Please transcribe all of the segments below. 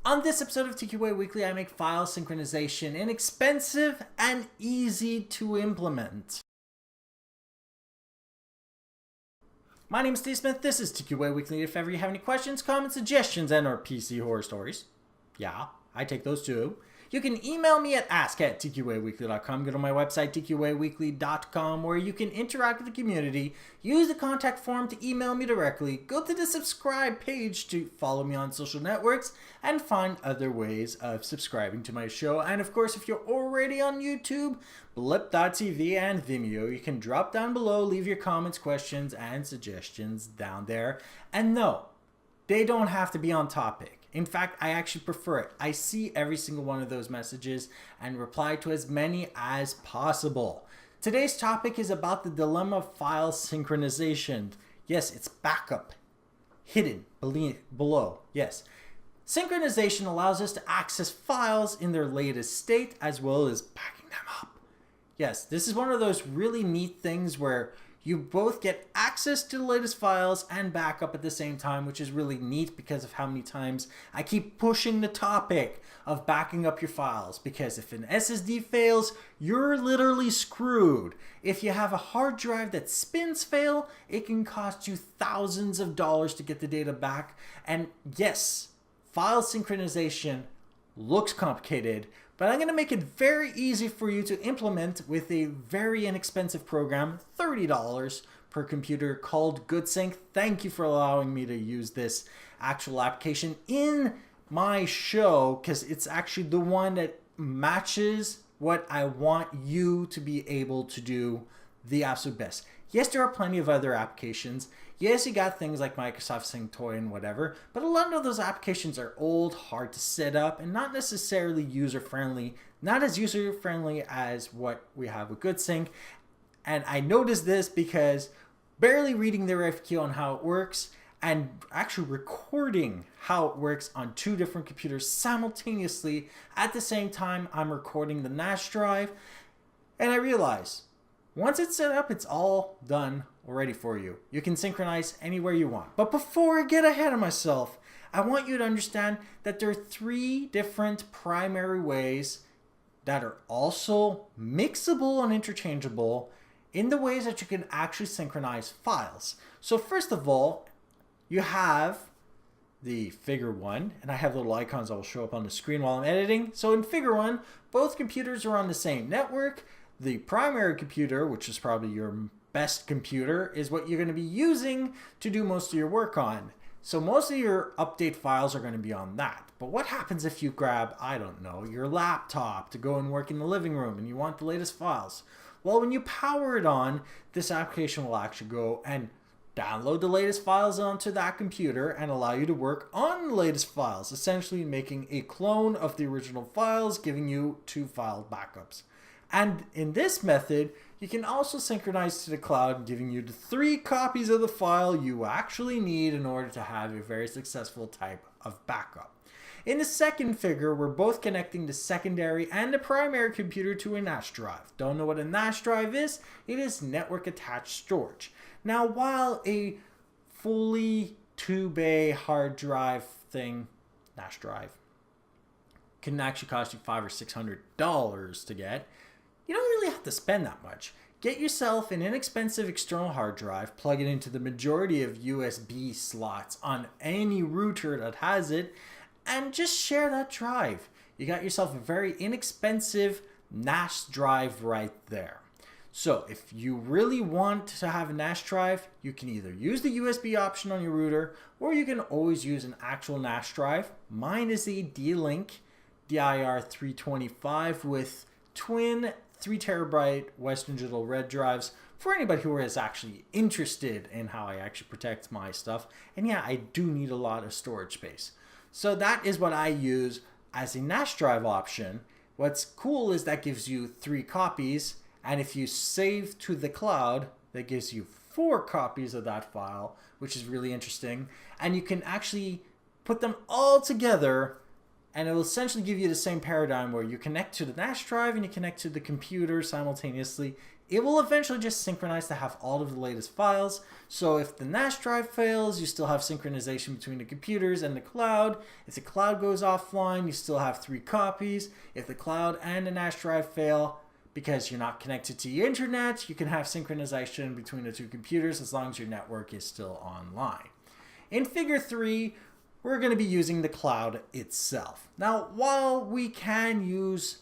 On this episode of TQA Weekly, I make file synchronization inexpensive and easy to implement. My name is Steve Smith, this is TQA Weekly. If ever you have any questions, comments, suggestions, and or PC horror stories, yeah, I take those too. You can email me at ask@tqaweekly.com. Go to my website, tqaweekly.com, where you can interact with the community. Use the contact form to email me directly. Go to the subscribe page to follow me on social networks and find other ways of subscribing to my show. And of course, if you're already on YouTube, blip.tv and Vimeo, you can drop down below, leave your comments, questions, and suggestions down there. And no, they don't have to be on topic. In fact, I actually prefer it. I see every single one of those messages and reply to as many as possible. Today's topic is about the dilemma of file synchronization. Yes, it's backup. Hidden below. Yes. Synchronization allows us to access files in their latest state as well as backing them up. Yes, this is one of those really neat things where you both get access to the latest files and backup at the same time, which is really neat because of how many times I keep pushing the topic of backing up your files. Because if an SSD fails, you're literally screwed. If you have a hard drive that spins fail, it can cost you thousands of dollars to get the data back. And yes, file synchronization looks complicated, but I'm going to make it very easy for you to implement with a very inexpensive program, $30 per computer, called GoodSync. Thank you for allowing me to use this actual application in my show, because it's actually the one that matches what I want you to be able to do the absolute best. Yes, there are plenty of other applications. Yes, you got things like Microsoft SyncToy and whatever, but a lot of those applications are old, hard to set up, and not necessarily user-friendly. Not as user-friendly as what we have with GoodSync. And I noticed this because barely reading their FAQ on how it works and actually recording how it works on two different computers simultaneously at the same time I'm recording the NAS drive, and I realized once it's set up, it's all done already for you. You can synchronize anywhere you want. But before I get ahead of myself, I want you to understand that there are three different primary ways that are also mixable and interchangeable in the ways that you can actually synchronize files. So first of all, you have the figure 1, and I have little icons that will show up on the screen while I'm editing. So in figure 1, both computers are on the same network. The primary computer, which is probably your best computer, is what you're going to be using to do most of your work on. So most of your update files are going to be on that. But what happens if you grab, I don't know, your laptop to go and work in the living room and you want the latest files? Well, when you power it on, this application will actually go and download the latest files onto that computer and allow you to work on the latest files, essentially making a clone of the original files, giving you 2 file backups. And in this method, you can also synchronize to the cloud, giving you the 3 copies of the file you actually need in order to have a very successful type of backup. In the second figure, we're both connecting the secondary and the primary computer to a NAS drive. Don't know what a NAS drive is? It is network attached storage. Now, while a fully 2-bay hard drive thing, NAS drive, can actually cost you $500 or $600 to get, you don't really have to spend that much. Get yourself an inexpensive external hard drive, plug it into the majority of USB slots on any router that has it, and just share that drive. You got yourself a very inexpensive NAS drive right there. So if you really want to have a NAS drive, you can either use the USB option on your router, or you can always use an actual NAS drive. Mine is a D-Link DIR325 with twin 3 terabyte Western Digital Red drives for anybody who is actually interested in how I actually protect my stuff. And yeah, I do need a lot of storage space. So that is what I use as a NAS drive option. What's cool is that gives you 3 copies, and if you save to the cloud, that gives you 4 copies of that file, which is really interesting. And you can actually put them all together, and it will essentially give you the same paradigm where you connect to the NAS drive and you connect to the computer simultaneously it will eventually just synchronize to have all of the latest files. So if the NAS drive fails, you still have synchronization between the computers and the cloud. If the cloud goes offline, you still have 3 copies. If the cloud and the NAS drive fail, because you're not connected to the internet, you can have synchronization between the 2 computers as long as your network is still online. In figure 3, we're going to be using the cloud itself. Now, while we can use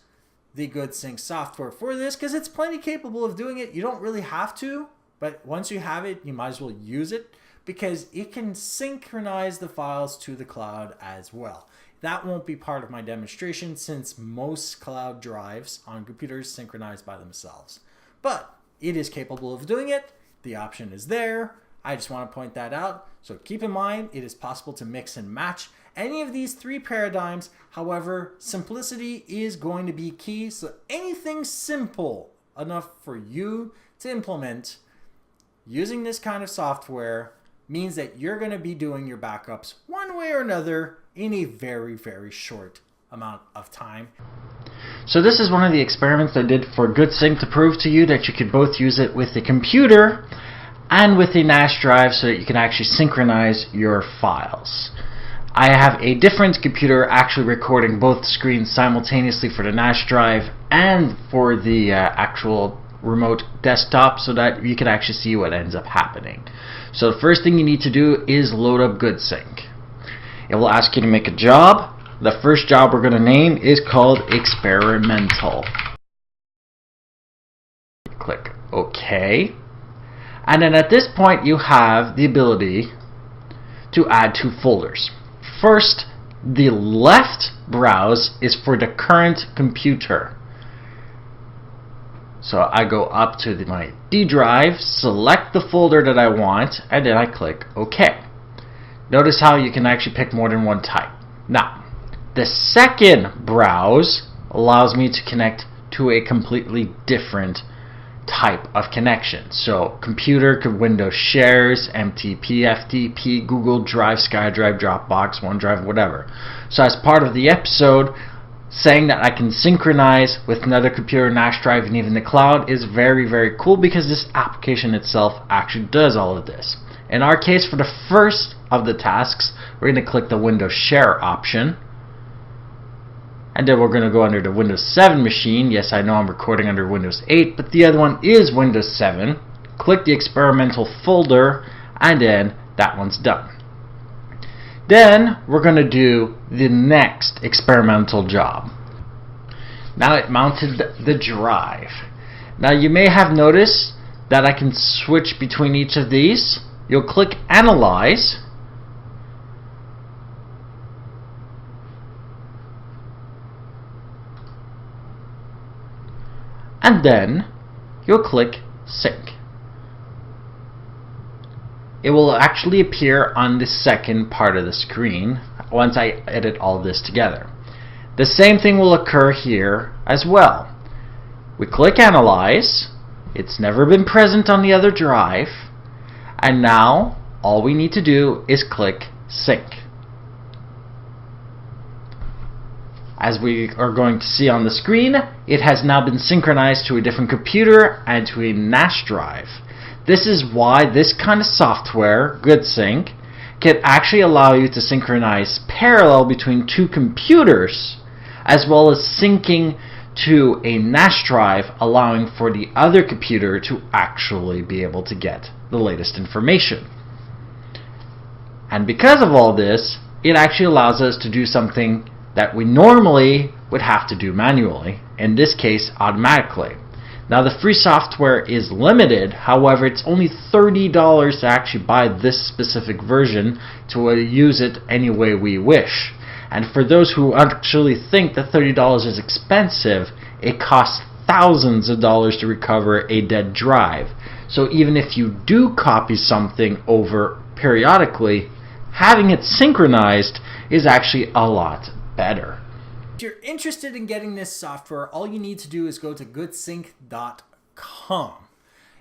the GoodSync software for this, because it's plenty capable of doing it, you don't really have to, but once you have it, you might as well use it because it can synchronize the files to the cloud as well. That won't be part of my demonstration since most cloud drives on computers synchronize by themselves. But it is capable of doing it. The option is there. I just want to point that out. So keep in mind, it is possible to mix and match any of these 3 paradigms. However, simplicity is going to be key. So anything simple enough for you to implement using this kind of software means that you're going to be doing your backups one way or another in a very, very short amount of time. So this is one of the experiments I did for GoodSync to prove to you that you could both use it with the computer and with the NAS drive so that you can actually synchronize your files. I have a different computer actually recording both screens simultaneously for the NAS drive and for the actual remote desktop so that you can actually see what ends up happening. So the first thing you need to do is load up GoodSync. It will ask you to make a job. The first job we're going to name is called experimental. Click OK. And then at this point you have the ability to add 2 folders. First, the left browse is for the current computer. So I go up to my D drive, select the folder that I want, and then I click OK. Notice how you can actually pick more than one type. Now, the second browse allows me to connect to a completely different type of connection. So computer could Windows shares, MTP, FTP, Google Drive, SkyDrive, Dropbox, OneDrive, whatever. So as part of the episode, saying that I can synchronize with another computer, NAS drive, and even the cloud is very, very cool because this application itself actually does all of this. In our case, for the first of the tasks, we're going to click the Windows Share option. And then we're going to go under the Windows 7 machine. Yes, I know I'm recording under Windows 8, but the other one is Windows 7. Click the experimental folder, and then that one's done. Then we're going to do the next experimental job. Now it mounted the drive. Now you may have noticed that I can switch between each of these. You'll click Analyze. And then you'll click Sync. It will actually appear on the second part of the screen once I edit all of this together. The same thing will occur here as well. We click Analyze. It's never been present on the other drive. And now all we need to do is click Sync. As we are going to see on the screen, it has now been synchronized to a different computer and to a NAS drive. This is why this kind of software, GoodSync, can actually allow you to synchronize parallel between 2 computers, as well as syncing to a NAS drive, allowing for the other computer to actually be able to get the latest information. And because of all this, it actually allows us to do something that we normally would have to do manually, in this case automatically. Now the free software is limited, however it's only $30 to actually buy this specific version to use it any way we wish. And for those who actually think that $30 is expensive, it costs thousands of dollars to recover a dead drive. So even if you do copy something over periodically, having it synchronized is actually a lot better. If you're interested in getting this software, all you need to do is go to goodsync.com.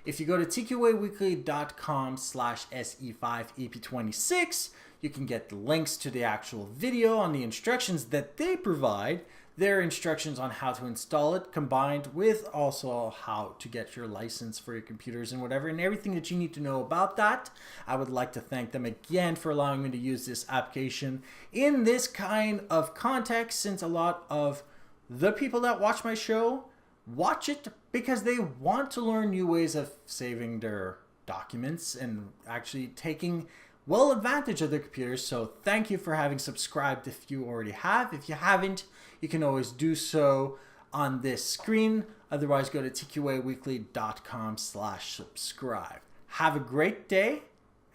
If you go to tqaweekly.com/se5ep26, you can get the links to the actual video on the instructions that they provide. their instructions on how to install it, combined with also how to get your license for your computers and whatever, and everything that you need to know about that. I would like to thank them again for allowing me to use this application in this kind of context, since a lot of the people that watch my show watch it because they want to learn new ways of saving their documents and actually taking well advantage of their computers. So thank you for having subscribed if you already have. If you haven't, you can always do so on this screen. Otherwise, go to tqaweekly.com/subscribe. Have a great day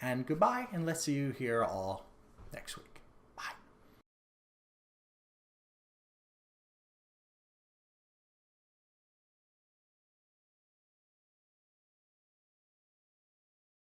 and goodbye, and let's see you here all next week.